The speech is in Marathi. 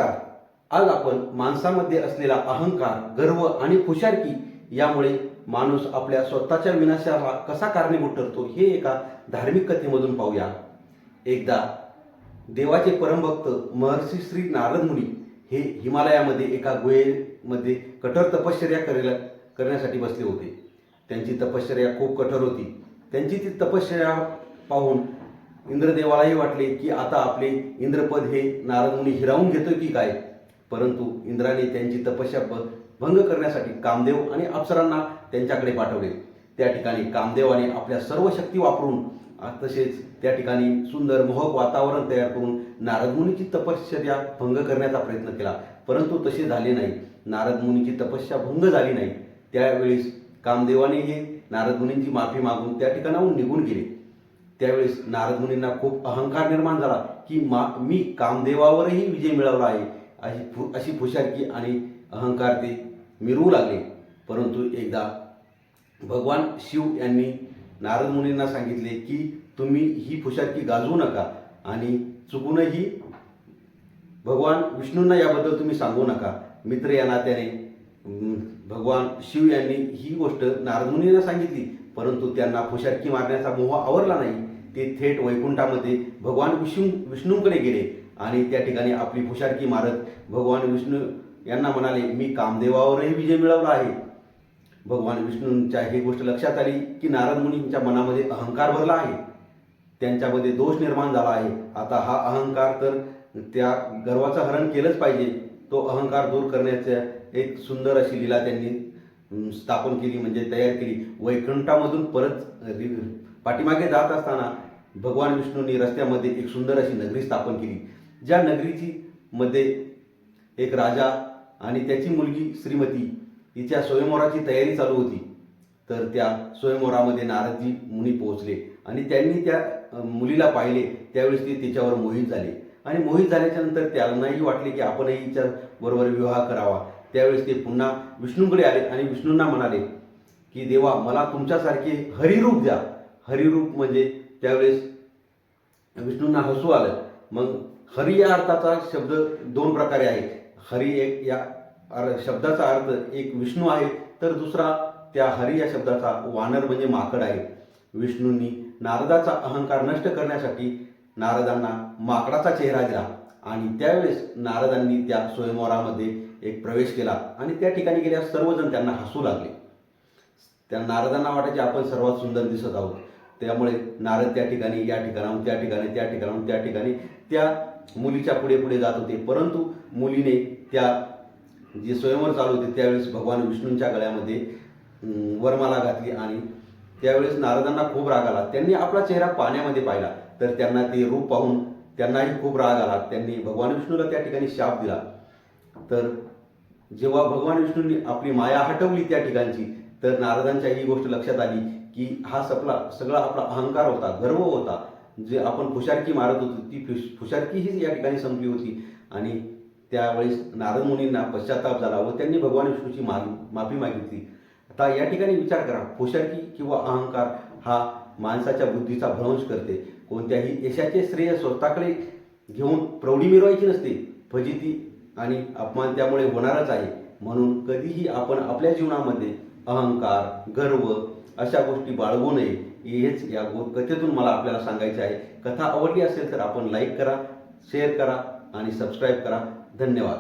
नमस्कार. आज आपण माणसामध्ये असलेला अहंकार, गर्व आणि खुशारकी यामुळे माणूस आपल्या स्वतःच्या विनाशाला कसा कारणीभूत ठरतो हे एका धार्मिक कथेमधून पाहूया. एकदा देवाचे परमभक्त महर्षी श्री नारद मुनी हे हिमालयामध्ये एका गुहेमध्ये कठोर तपश्चर्या करण्यासाठी बसले होते. त्यांची तपश्चर्या खूप कठोर होती. त्यांची ती तपश्चर्या पाहून इंद्रदेवालाही वाटले की आता आपले इंद्रपद हे नारद मुनी हिरावून घेतोय की काय. परंतु इंद्राने त्यांची तपस्या भंग करण्यासाठी कामदेव आणि अप्सरांना त्यांच्याकडे पाठवले. त्या ठिकाणी कामदेवाने आपल्या सर्व शक्ती वापरून तसेच त्या ठिकाणी सुंदर मोहक वातावरण तयार करून नारद मुनीची तपश्चर्या भंग करण्याचा प्रयत्न केला. परंतु तसे झाले नाही. नारद मुनीची तपस्या भंग झाली नाही. त्यावेळेस कामदेवाने हे नारद मुनींची माफी मागून त्या ठिकाणाहून निघून गेले. त्यावेळेस नारद मुनींना खूप अहंकार निर्माण झाला की मी कामदेवावरही विजय मिळवला आहे अशी खुशारकी आणि अहंकार ते मिरवू लागले. परंतु एकदा भगवान शिव यांनी नारद मुनींना सांगितले की तुम्ही ही खुशारकी गाजवू नका आणि चुकूनही भगवान विष्णूंना याबद्दल तुम्ही सांगू नका. मित्र या नात्याने भगवान शिव यांनी ही गोष्ट नारद मुनींना सांगितली. परंतु त्यांना खुशारकी मारण्याचा मोह आवरला नाही. ते थेट वैकुंठामध्ये भगवान विष्णूंकडे गेले आणि त्या ठिकाणी आपली खुशारकी मारत भगवान विष्णू यांना म्हणाले मी कामदेवावरही विजय मिळवला आहे. भगवान विष्णूंच्या ही गोष्ट लक्षात आली की नारद मुनींच्या मनामध्ये अहंकार भरला आहे. त्यांच्यामध्ये दोष निर्माण झाला आहे. आता हा अहंकार तर त्या गर्वाचं हरण केलंच पाहिजे. तो अहंकार दूर करण्याच्या एक सुंदर अशी लीला त्यांनी स्थापन केली म्हणजे तयार केली. वैकुंठामधून परत पाठीमागे जात असताना भगवान विष्णूंनी रस्त्यामध्ये एक सुंदर अशी नगरी स्थापन केली. ज्या नगरीची मध्ये एक राजा आणि त्याची मुलगी श्रीमती हिच्या स्वयंवराची तयारी चालू होती. तर त्या स्वयंवरामध्ये नारदजी मुनी पोहोचले आणि त्यांनी त्या मुलीला पाहिले. त्यावेळेस ते तिच्यावर मोहित झाले आणि मोहित झाल्याच्या नंतर त्यांनाही वाटले की आपणही हिच्या बरोबर विवाह करावा. त्यावेळेस ते पुन्हा विष्णूंकडे आले आणि विष्णूंना म्हणाले की देवा मला तुमच्यासारखे हरिरूप द्या. हरिरूप म्हणजे त्यावेळेस विष्णूंना हसू आलं. मग हरी या अर्थाचा शब्द दोन प्रकारे आहे. हरी एक या शब्दाचा अर्थ एक विष्णू आहे तर दुसरा त्या हरी या शब्दाचा वानर म्हणजे माकड आहे. विष्णूंनी नारदाचा अहंकार नष्ट करण्यासाठी नारदांना माकडाचा चेहरा दिला आणि त्यावेळेस नारदांनी त्या स्वयंवरामध्ये एक प्रवेश केला आणि त्या ठिकाणी गेल्या सर्वजण त्यांना हसू लागले. त्या नारदांना वाटायचे आपण सर्वात सुंदर दिसत आहोत. त्यामुळे नारद त्या ठिकाणी या ठिकाणाहून त्या ठिकाणी त्या ठिकाणाहून त्या ठिकाणी त्या मुलीच्या पुढे पुढे जात होते. परंतु मुलीने त्या जे स्वयंवर चालू होते त्यावेळेस भगवान विष्णूंच्या गळ्यामध्ये वरमाला घातली आणि त्यावेळेस नारदांना खूप राग आला. त्यांनी आपला चेहरा पाण्यामध्ये पाहिला तर त्यांना ते रूप पाहून त्यांनाही खूप राग आला. त्यांनी भगवान विष्णूला त्या ठिकाणी शाप दिला. तर जेव्हा भगवान विष्णूंनी आपली माया हटवली त्या ठिकाणची तर नारदांच्या ही गोष्ट लक्षात आली की हा सगळा आपला अहंकार होता, गर्व होता. जे आपण खुशारकी मारत होतो ती खुशारकी हीच या ठिकाणी संपली होती. आणि त्यावेळेस नारद मुनींना पश्चाताप झाला व त्यांनी भगवान विष्णूची माफी मागितली. आता या ठिकाणी विचार करा, खुशारकी किंवा अहंकार हा माणसाच्या बुद्धीचा भ्रंश करते. कोणत्याही यशाचे श्रेय स्वतःकडे घेऊन प्रौढी मिरवायची नसते. फजिती आणि अपमान त्यामुळे होणारच आहे. म्हणून कधीही आपण आपल्या जीवनामध्ये अहंकार, गर्व अशा गोष्टी बाळगू नये हेच या कथेतून मला आपल्याला सांगायचे आहे. कथा आवडली असेल तर आपण लाईक करा, शेअर करा आणि सबस्क्राईब करा. धन्यवाद.